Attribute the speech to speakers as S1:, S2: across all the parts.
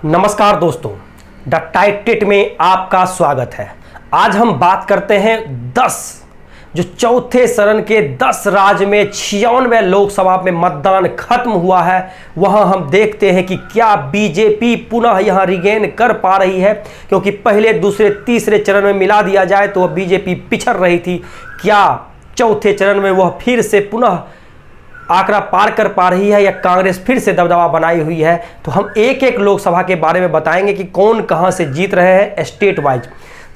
S1: नमस्कार दोस्तों, द टाइटेट में आपका स्वागत है। आज हम बात करते हैं 10 जो चौथे चरण के 10 राज्य में 96 लोकसभा में मतदान खत्म हुआ है। वहां हम देखते हैं कि क्या बीजेपी पुनः यहां रिगेन कर पा रही है, क्योंकि पहले दूसरे तीसरे चरण में मिला दिया जाए तो वह बीजेपी पिछड़ रही थी। क्या चौथे चरण में वह फिर से पुनः आंकड़ा पार कर पा रही है या कांग्रेस फिर से दबदबा बनाई हुई है? तो हम एक एक लोकसभा के बारे में बताएंगे कि कौन कहां से जीत रहे हैं स्टेट वाइज।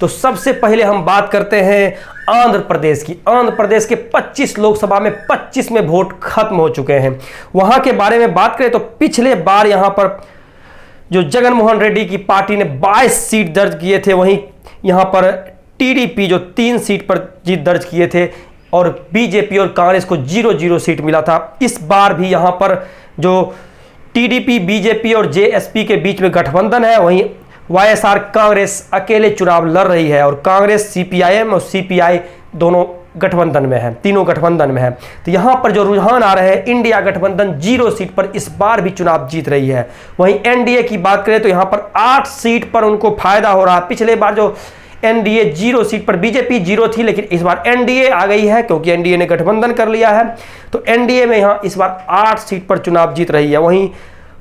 S1: तो सबसे पहले हम बात करते हैं आंध्र प्रदेश की। आंध्र प्रदेश के 25 लोकसभा में 25 में वोट खत्म हो चुके हैं। वहां के बारे में बात करें तो पिछले बार यहां पर जो जगनमोहन रेड्डी की पार्टी ने 22 सीट दर्ज किए थे, वहीं यहां पर टीडीपी जो 3 सीट पर जीत दर्ज किए थे और बीजेपी और कांग्रेस को 0-0 सीट मिला था। इस बार भी यहां पर जो टीडीपी, बीजेपी और जेएसपी के बीच में गठबंधन है, वहीं वाईएसआर कांग्रेस अकेले चुनाव लड़ रही है और कांग्रेस, सीपीआईएम और सीपीआई दोनों गठबंधन में है, तीनों गठबंधन में है। तो यहां पर जो रुझान आ रहे हैं, इंडिया गठबंधन 0 सीट पर इस बार भी चुनाव जीत रही है। वहीं एनडीए की बात करें तो यहां पर 8 सीट पर उनको फायदा हो रहा है। पिछले बार जो एनडीए 0 सीट पर, बीजेपी 0 थी, लेकिन इस बार एनडीए आ गई है क्योंकि एनडीए ने गठबंधन कर लिया है। तो एनडीए में यहां इस बार 8 सीट पर चुनाव जीत रही है। वहीं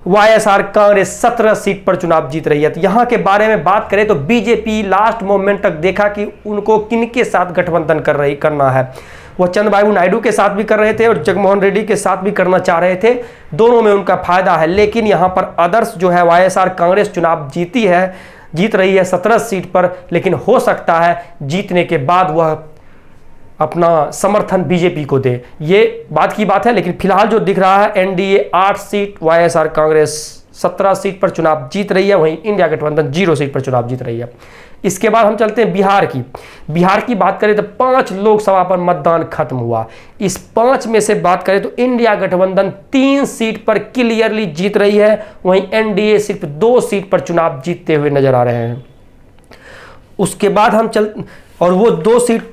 S1: वाईएसआर कांग्रेस 17 सीट पर चुनाव जीत रही है। तो यहां के बारे में बात करें तो बीजेपी लास्ट मोमेंट तक देखा कि उनको किनके साथ गठबंधन करना है। वह चंद्रबाबू नायडू के साथ भी कर रहे थे और जगनमोहन रेड्डी के साथ भी करना चाह रहे थे। दोनों में उनका फायदा है, लेकिन यहां पर आदर्श जो है वाईएसआर कांग्रेस चुनाव जीत रही है 17 सीट पर, लेकिन हो सकता है जीतने के बाद वह अपना समर्थन बीजेपी को दे। ये बात की बात है, लेकिन फिलहाल जो दिख रहा है NDA 8 seat, YSR Congress 17 seat पर चुनाव जीत रही है, वहीं इंडिया गठबंधन 0 सीट पर चुनाव जीत रही है। इसके बाद हम चलते हैं बिहार की। बिहार की बात करें तो 5 लोकसभा पर मतदान खत्म हुआ। इस 5 में से बात करें तो इंडिया गठबंधन 3 सीट पर क्लियरली जीत रही है, वहीं एनडीए सिर्फ 2 सीट पर चुनाव जीतते हुए नजर आ रहे हैं। उसके बाद और वो 2 सीट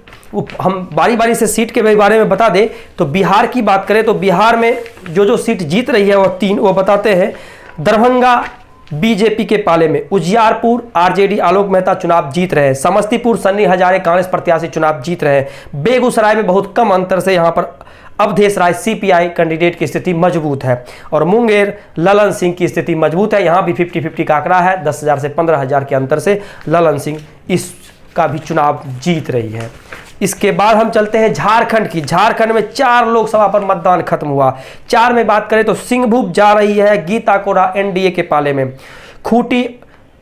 S1: हम बारी बारी से सीट के बारे में बता दें तो बिहार की बात करें तो बिहार में जो सीट जीत रही है वह 3 वो बताते हैं। दरभंगा बीजेपी के पाले में, उजियारपुर आरजेडी आलोक मेहता चुनाव जीत रहे हैं, समस्तीपुर सन्नी हजारे कांग्रेस प्रत्याशी चुनाव जीत रहे हैं, बेगूसराय में बहुत कम अंतर से यहां पर अवधेश राय सीपीआई कैंडिडेट की स्थिति मजबूत है और मुंगेर ललन सिंह की स्थिति मजबूत है। यहां भी 50-50 का आंकड़ा है, 10,000 से 15,000 के अंतर से ललन सिंह इसका भी चुनाव जीत रही है। इसके बाद हम चलते हैं झारखंड की। झारखंड में 4 लोकसभा पर मतदान खत्म हुआ। 4 में बात करें तो सिंहभूम जा रही है गीता कोरा एनडीए के पाले में, खूंटी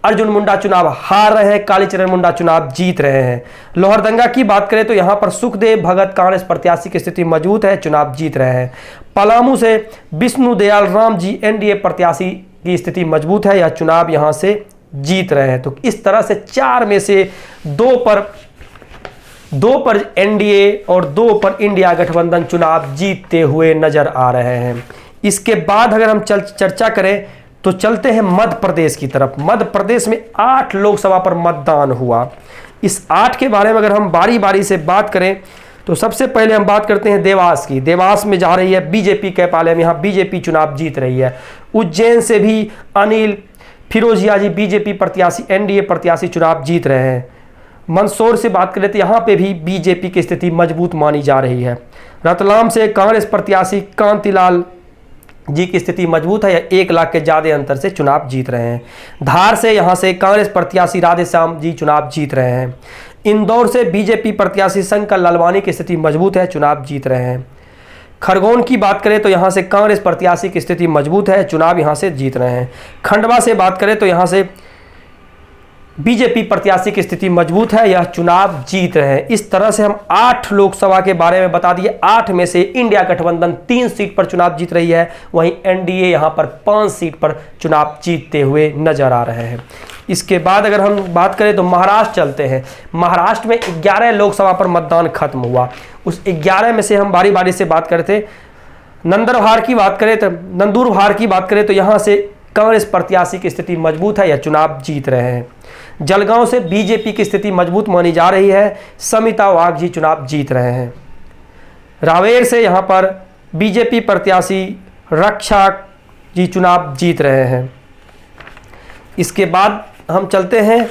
S1: अर्जुन मुंडा चुनाव हार रहे हैं, कालीचरण मुंडा चुनाव जीत रहे हैं। लोहरदंगा की बात करें तो यहां पर सुखदेव भगत कांग्रेस प्रत्याशी की स्थिति मजबूत है, चुनाव जीत रहे हैं। पलामू से विष्णु दयाल राम जी एनडीए प्रत्याशी की स्थिति मजबूत है, यह चुनाव यहां से जीत रहे हैं। तो इस तरह से 4 में से 2 पर एनडीए और 2 पर इंडिया गठबंधन चुनाव जीतते हुए नजर आ रहे हैं। इसके बाद अगर हम चर्चा करें तो चलते हैं मध्य प्रदेश की तरफ। मध्य प्रदेश में 8 लोकसभा पर मतदान हुआ। इस 8 के बारे में अगर हम बारी बारी से बात करें तो सबसे पहले हम बात करते हैं देवास की। देवास में जा रही है बीजेपी के पाले में, यहाँ बीजेपी चुनाव जीत रही है। उज्जैन से भी अनिल फिरोजिया जी बीजेपी प्रत्याशी, एनडीए प्रत्याशी चुनाव जीत रहे हैं। मंदसौर से बात करें तो यहाँ पे भी बीजेपी की स्थिति मजबूत मानी जा रही है। रतलाम से कांग्रेस प्रत्याशी कांतिलाल जी की स्थिति मजबूत है, या 1 लाख के ज्यादा अंतर से चुनाव जीत रहे हैं। धार से यहाँ से कांग्रेस प्रत्याशी राधेश्याम जी चुनाव जीत रहे हैं। इंदौर से बीजेपी प्रत्याशी शंकर लालवानी की स्थिति मजबूत है, चुनाव जीत रहे हैं। खरगोन की बात करें तो यहाँ से कांग्रेस प्रत्याशी की स्थिति मजबूत है, चुनाव यहाँ से जीत रहे हैं। खंडवा से बात करें तो यहाँ से बीजेपी प्रत्याशी की स्थिति मजबूत है, यह चुनाव जीत रहे हैं। इस तरह से हम 8 लोकसभा के बारे में बता दिए। 8 में से इंडिया गठबंधन 3 सीट पर चुनाव जीत रही है, वहीं एनडीए यहां पर 5 सीट पर चुनाव जीतते हुए नजर आ रहे हैं। इसके बाद अगर हम बात करें तो महाराष्ट्र चलते हैं। महाराष्ट्र में 11 लोकसभा पर मतदान खत्म हुआ। उस 11 में से हम बारी बारी से बात करते। नंदुरबार की बात करें तो यहां से कांग्रेस प्रत्याशी की स्थिति मजबूत है, यह चुनाव जीत रहे हैं। जलगांव से बीजेपी की स्थिति मजबूत मानी जा रही है, समिता वाघ जी चुनाव जीत रहे हैं। रावेर से यहां पर बीजेपी प्रत्याशी रक्षा जी चुनाव जीत रहे हैं। इसके बाद हम चलते हैं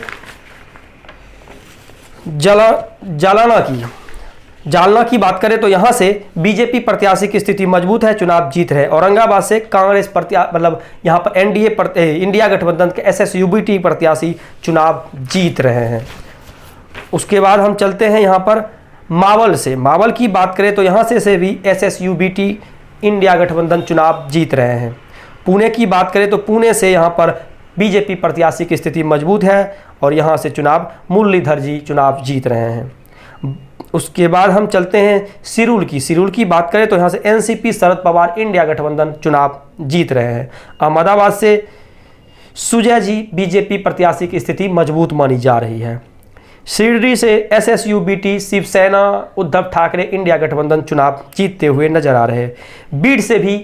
S1: जालना की बात करें तो यहाँ से बीजेपी प्रत्याशी की स्थिति मजबूत है, चुनाव जीत रहे। औरंगाबाद से कांग्रेस मतलब यहाँ पर इंडिया गठबंधन के SSUBT प्रत्याशी चुनाव जीत रहे हैं। उसके बाद हम चलते हैं यहाँ पर मावल की बात करें तो यहाँ से भी SSUBT इंडिया गठबंधन चुनाव जीत रहे हैं। पुणे की बात करें तो पुणे से यहाँ पर बीजेपी प्रत्याशी की स्थिति मजबूत है और यहाँ से चुनाव मुरलीधर जी चुनाव जीत रहे हैं। उसके बाद हम चलते हैं सिरुल की बात करें तो यहाँ से NCP शरद पवार इंडिया गठबंधन चुनाव जीत रहे हैं। अहमदाबाद से सुजय जी बीजेपी प्रत्याशी की स्थिति मजबूत मानी जा रही है। शिरडी से SSUBT शिवसेना उद्धव ठाकरे इंडिया गठबंधन चुनाव जीतते हुए नजर आ रहे हैं। बीड से भी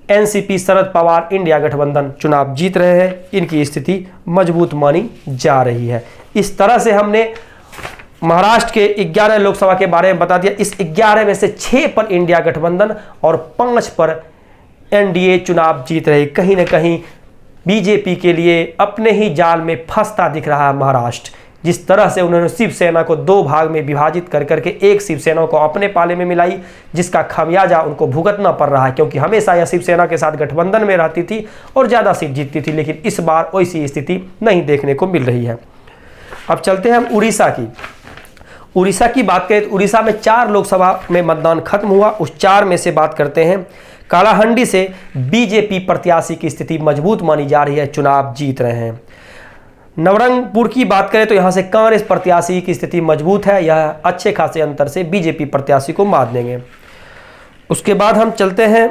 S1: NCP शरद पवार इंडिया गठबंधन चुनाव जीत रहे हैं, इनकी स्थिति मजबूत मानी जा रही है। इस तरह से हमने महाराष्ट्र के 11 लोकसभा के बारे में बता दिया। इस 11 में से 6 पर इंडिया गठबंधन और 5 पर NDA चुनाव जीत रहे। कहीं ना कहीं बीजेपी के लिए अपने ही जाल में फंसता दिख रहा है महाराष्ट्र। जिस तरह से उन्होंने शिवसेना को 2 भाग में विभाजित कर करके एक शिवसेना को अपने पाले में मिलाई, जिसका खामियाजा उनको भुगतना पड़ रहा है, क्योंकि हमेशा यह शिवसेना के साथ गठबंधन में रहती थी और ज़्यादा सीट जीतती थी, लेकिन इस बार वैसी स्थिति नहीं देखने को मिल रही है। अब चलते हैं हम उड़ीसा की बात करें तो उड़ीसा में 4 लोकसभा में मतदान खत्म हुआ। उस 4 में से बात करते हैं कालाहंडी से बीजेपी प्रत्याशी की स्थिति मजबूत मानी जा रही है, चुनाव जीत रहे हैं। नवरंगपुर की बात करें तो यहां से कांग्रेस प्रत्याशी की स्थिति मजबूत है, यह अच्छे खासे अंतर से बीजेपी प्रत्याशी को मात देंगे। उसके बाद हम चलते हैं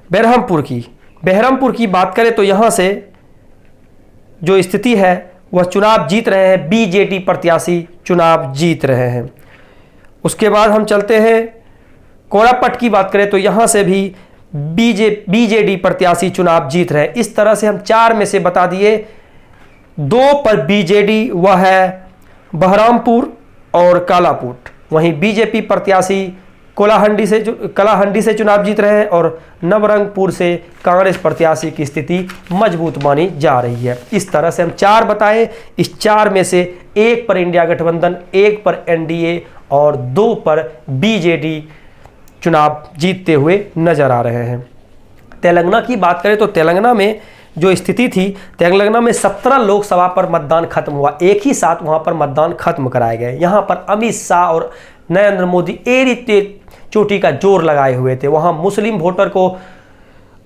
S1: बहरमपुर की बात करें तो यहां से जो स्थिति है वह चुनाव जीत रहे हैं, BJD प्रत्याशी चुनाव जीत रहे हैं। उसके बाद हम चलते हैं कोरापट की बात करें तो यहां से भी BJD प्रत्याशी चुनाव जीत रहे हैं। इस तरह से हम 4 में से बता दिए, 2 पर BJD वह है बहरामपुर और कालापुट। वहीं बीजेपी प्रत्याशी कलाहंडी से चुनाव जीत रहे हैं और नवरंगपुर से कांग्रेस प्रत्याशी की स्थिति मजबूत मानी जा रही है। इस तरह से हम 4 बताए। इस 4 में से 1 पर इंडिया गठबंधन, 1 पर NDA और 2 पर BJD चुनाव जीतते हुए नजर आ रहे हैं। तेलंगाना की बात करें तो तेलंगाना में जो स्थिति थी, तेलंगाना में 17 लोकसभा पर मतदान खत्म हुआ, एक ही साथ वहां पर मतदान खत्म कराए गए। यहां पर अमित शाह और नरेंद्र मोदी एरी चोटी का जोर लगाए हुए थे। वहां मुस्लिम वोटर को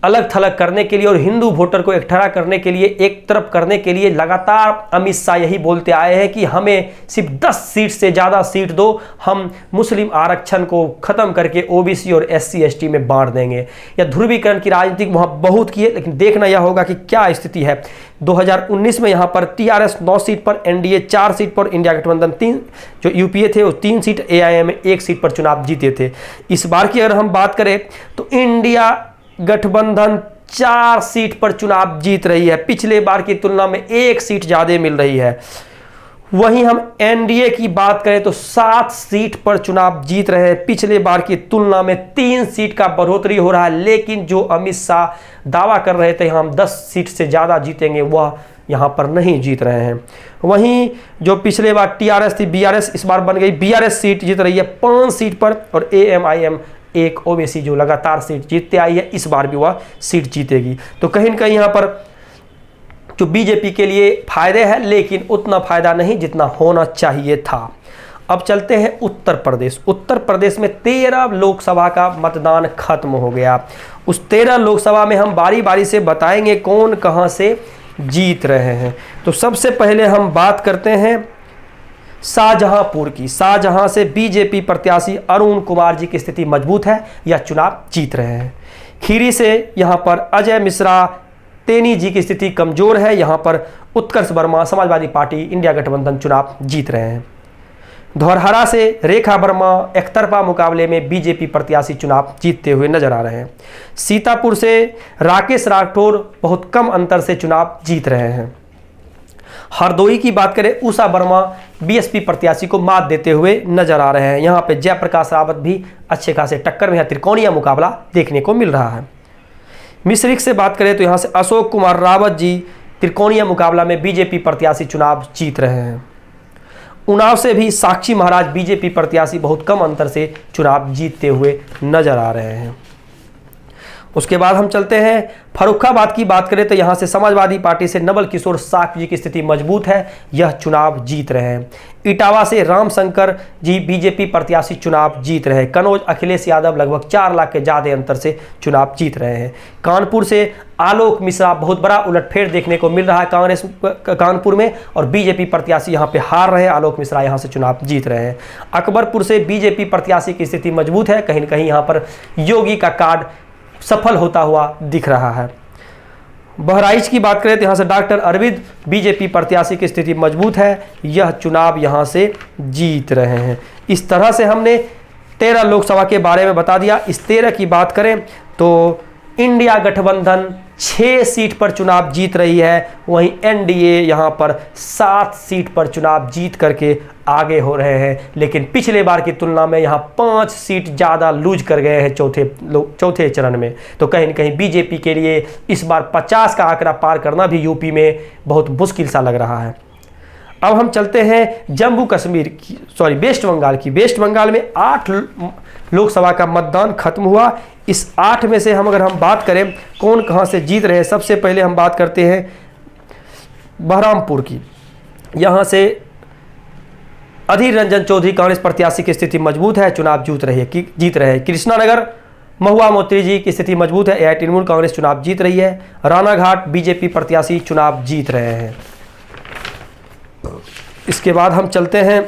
S1: अलग थलग करने के लिए और हिंदू वोटर को एकठरा करने के लिए, एक तरफ करने के लिए लगातार अमित शाह यही बोलते आए हैं कि हमें सिर्फ 10 सीट से ज़्यादा सीट दो, हम मुस्लिम आरक्षण को ख़त्म करके OBC और SC ST में बांट देंगे। या ध्रुवीकरण की राजनीति वहाँ बहुत की है, लेकिन देखना यह होगा कि क्या स्थिति है। 2019 में यहाँ पर TRS 9 सीट पर, NDA 4 सीट पर, इंडिया गठबंधन 3, जो UPA थे वो 3 सीट, AIM 1 सीट पर चुनाव जीते थे। इस बार की अगर हम बात करें तो इंडिया गठबंधन 4 सीट पर चुनाव जीत रही है, पिछले बार की तुलना में 1 सीट ज़्यादा मिल रही है। वहीं हम NDA की बात करें तो 7 सीट पर चुनाव जीत रहे हैं, पिछले बार की तुलना में 3 सीट का बढ़ोतरी हो रहा है। लेकिन जो अमित शाह दावा कर रहे थे हम 10 सीट से ज़्यादा जीतेंगे, वह यहाँ पर नहीं जीत रहे हैं। वहीं जो पिछले बार TRS थी, BRS इस बार बन गई, BRS सीट जीत रही है 5 सीट पर और AMIM एक OBC जो लगातार सीट जीतते आई है, इस बार भी वह सीट जीतेगी। तो कहीं ना कहीं यहाँ पर जो बीजेपी के लिए फायदे हैं, लेकिन उतना फायदा नहीं जितना होना चाहिए था। अब चलते हैं उत्तर प्रदेश में 13 लोकसभा का मतदान खत्म हो गया। उस 13 लोकसभा में हम बारी बारी से बताएंगे कौन कहां से जीत रहे हैं। तो सबसे पहले हम बात करते हैं शाहजहांपुर की। शाहजहां से बीजेपी प्रत्याशी अरुण कुमार जी की स्थिति मजबूत है, यह चुनाव जीत रहे हैं। खीरी से यहां पर अजय मिश्रा तेनी जी की स्थिति कमजोर है, यहां पर उत्कर्ष वर्मा समाजवादी पार्टी इंडिया गठबंधन चुनाव जीत रहे हैं। धौरहरा से रेखा वर्मा एकतरफा मुकाबले में बीजेपी प्रत्याशी चुनाव जीतते हुए नजर आ रहे हैं। सीतापुर से राकेश राठौर बहुत कम अंतर से चुनाव जीत रहे हैं। हरदोई की बात करें, उषा वर्मा BSP प्रत्याशी को मात देते हुए नजर आ रहे हैं। यहां पे जयप्रकाश रावत भी अच्छे खासे टक्कर में है, त्रिकोणीय मुकाबला देखने को मिल रहा है। मिश्रिक से बात करें तो यहाँ से अशोक कुमार रावत जी त्रिकोणीय मुकाबला में बीजेपी प्रत्याशी चुनाव जीत रहे हैं। उन्नाव से भी साक्षी महाराज बीजेपी प्रत्याशी बहुत कम अंतर से चुनाव जीतते हुए नजर आ रहे हैं। उसके बाद हम चलते हैं फर्रुखाबाद की बात करें तो यहाँ से समाजवादी पार्टी से नवल किशोर साक्य जी की स्थिति मजबूत है, यह चुनाव जीत रहे हैं। इटावा से रामशंकर जी बीजेपी प्रत्याशी चुनाव जीत रहे हैं। कनौज अखिलेश यादव लगभग 4 लाख के ज़्यादा अंतर से चुनाव जीत रहे हैं। कानपुर से आलोक मिश्रा, बहुत बड़ा उलटफेर देखने को मिल रहा है कांग्रेस कानपुर में, और बीजेपी प्रत्याशी यहाँ पे हार रहे हैं। आलोक मिश्रा यहाँ से चुनाव जीत रहे हैं। अकबरपुर से बीजेपी प्रत्याशी की स्थिति मजबूत है, कहीं न कहीं यहाँ पर योगी का कार्ड सफल होता हुआ दिख रहा है। बहराइच की बात करें तो यहाँ से डॉक्टर अरविंद बीजेपी प्रत्याशी की स्थिति मजबूत है, यह चुनाव यहाँ से जीत रहे हैं। इस तरह से हमने 13 लोकसभा के बारे में बता दिया। इस 13 की बात करें तो इंडिया गठबंधन 6 सीट पर चुनाव जीत रही है, वहीं एनडीए यहाँ पर 7 सीट पर चुनाव जीत करके आगे हो रहे हैं। लेकिन पिछले बार की तुलना में यहाँ 5 सीट ज़्यादा लूज कर गए हैं चौथे चरण में। तो कहीं न कहीं बीजेपी के लिए इस बार 50 का आंकड़ा पार करना भी यूपी में बहुत मुश्किल सा लग रहा है। अब हम चलते हैं जम्मू कश्मीर की, वेस्ट बंगाल की। वेस्ट बंगाल में 8 लोकसभा का मतदान खत्म हुआ। इस 8 में से अगर हम बात करें कौन कहां से जीत रहे हैं, सबसे पहले हम बात करते हैं बहरामपुर की। यहां से अधीर रंजन चौधरी कांग्रेस प्रत्याशी की स्थिति मजबूत है, चुनाव जीत रहे हैं। कृष्णानगर महुआ मोत्री जी की स्थिति मजबूत है, एआई तृणमूल कांग्रेस चुनाव जीत रही है। रानाघाट बीजेपी प्रत्याशी चुनाव जीत रहे हैं। इसके बाद हम चलते हैं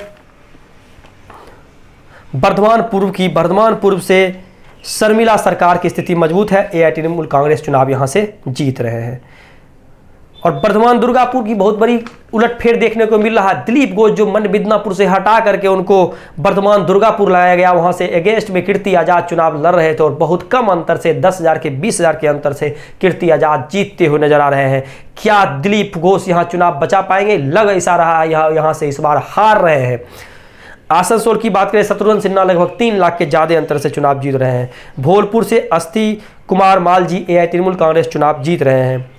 S1: बर्धमान पूर्व की। बर्धमान पूर्व से शर्मिला सरकार की स्थिति मजबूत है, एआई तृणमूल कांग्रेस चुनाव यहां से जीत रहे हैं। और बर्धमान दुर्गापुर की बहुत बड़ी उलटफेर देखने को मिल रहा है। दिलीप घोष जो मनबिदनापुर से हटा करके उनको बर्धमान दुर्गापुर लाया गया, वहां से अगेंस्ट में कीर्ति आजाद चुनाव लड़ रहे थे और बहुत कम अंतर से 10,000 के 20,000 के अंतर से कीर्ति आजाद जीतते हुए नजर आ रहे हैं। क्या दिलीप घोष यहां चुनाव बचा पाएंगे? लग ऐसा रहा है यहां से इस बार हार रहे हैं। आसनसोल की बात करें, शत्रुघ्न सिन्हा लगभग 3 लाख के ज्यादा अंतर से चुनाव जीत रहे हैं। भोलपुर से अस्थि कुमार माल जी एआई तृणमूल कांग्रेस चुनाव जीत रहे हैं।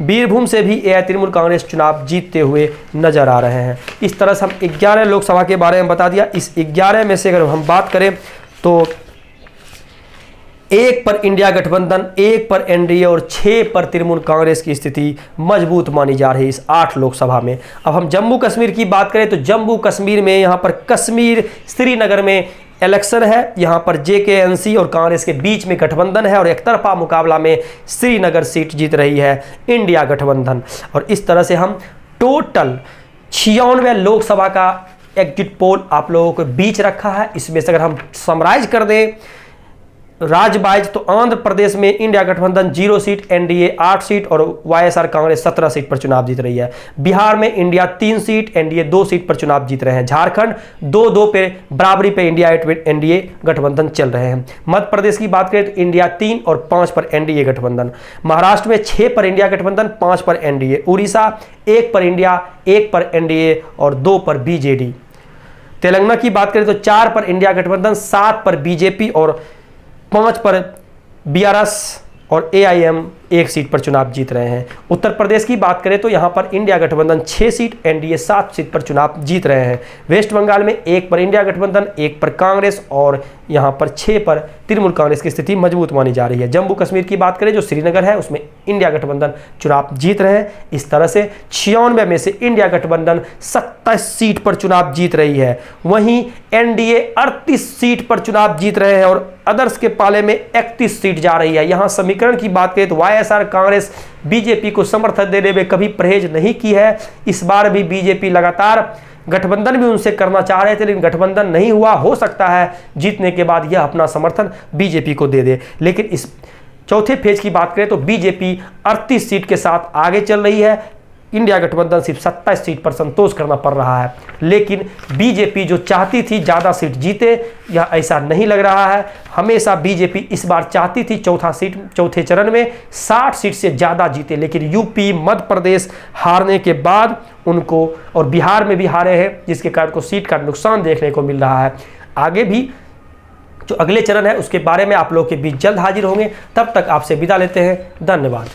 S1: बीरभूम से भी एआई तृणमूल कांग्रेस चुनाव जीतते हुए नजर आ रहे हैं। इस तरह से हम 11 लोकसभा के बारे में बता दिया। इस 11 में से अगर हम बात करें तो 1 पर इंडिया गठबंधन, 1 पर एनडीए और 6 पर तृणमूल कांग्रेस की स्थिति मजबूत मानी जा रही है इस 8 लोकसभा में। अब हम जम्मू कश्मीर की बात करें तो जम्मू कश्मीर में यहाँ पर कश्मीर श्रीनगर में इलेक्शन है। यहाँ पर जेकेएनसी और कांग्रेस के बीच में गठबंधन है और एक तरफा मुकाबला में श्रीनगर सीट जीत रही है इंडिया गठबंधन। और इस तरह से हम टोटल 96 लोकसभा का एग्जिट पोल आप लोगों के बीच रखा है। इसमें से अगर हम समराइज कर दें राज्य वाइज तो आंध्र प्रदेश में इंडिया गठबंधन 0 सीट, एनडीए 8 सीट और वाईएसआर कांग्रेस 17 सीट पर चुनाव जीत रही है। बिहार में इंडिया 3 सीट, एनडीए 2 सीट पर चुनाव जीत रहे हैं। झारखंड 2-2 पे बराबरी पे इंडिया एनडीए गठबंधन चल रहे हैं। मध्य प्रदेश की बात करें तो इंडिया 3 और 5 पर एनडीए गठबंधन। महाराष्ट्र में 6 पर इंडिया गठबंधन, 5 पर एनडीए। उड़ीसा 1 पर इंडिया, 1 पर एनडीए और 2 पर बीजेडी। तेलंगाना की बात करें तो 4 पर इंडिया गठबंधन, 7 पर बीजेपी और 5 पर बीआरएस और एआईएम 1 सीट पर चुनाव जीत रहे हैं। उत्तर प्रदेश की बात करें तो यहां पर इंडिया गठबंधन 6 सीट, एनडीए 7 सीट पर चुनाव जीत रहे हैं। वेस्ट बंगाल में 1 पर इंडिया गठबंधन, 1 पर कांग्रेस और यहां पर 6 पर तृणमूल कांग्रेस की स्थिति मजबूत मानी जा रही है। जम्मू कश्मीर की बात करें जो श्रीनगर है उसमें इंडिया गठबंधन चुनाव जीत रहे हैं। इस तरह से 96 में से इंडिया गठबंधन 27 सीट पर चुनाव जीत रही है, वहीं एनडीए 38 सीट पर चुनाव जीत रहे हैं और अदर्स के पाले में 31 सीट जा रही है। यहां समीकरण की बात करें तो वाईएसआर कांग्रेस बीजेपी को समर्थन देने में कभी परहेज नहीं की है। इस बार भी बीजेपी लगातार गठबंधन भी उनसे करना चाह रहे थे लेकिन गठबंधन नहीं हुआ। हो सकता है जीतने के बाद यह अपना समर्थन बीजेपी को दे दे। लेकिन इस चौथे फेज की बात करें तो बीजेपी 38 सीट के साथ आगे चल रही है। इंडिया गठबंधन सिर्फ 27 सीट पर संतोष करना पड़ रहा है। लेकिन बीजेपी जो चाहती थी ज़्यादा सीट जीते, यह ऐसा नहीं लग रहा है। हमेशा बीजेपी इस बार चाहती थी चौथे चरण में 60 सीट से ज़्यादा जीते, लेकिन यूपी मध्य प्रदेश हारने के बाद उनको और बिहार में भी हारे हैं जिसके कारण को सीट का नुकसान देखने को मिल रहा है। आगे भी जो अगले चरण है उसके बारे में आप लोगों के बीच जल्द हाजिर होंगे। तब तक आपसे विदा लेते हैं। धन्यवाद।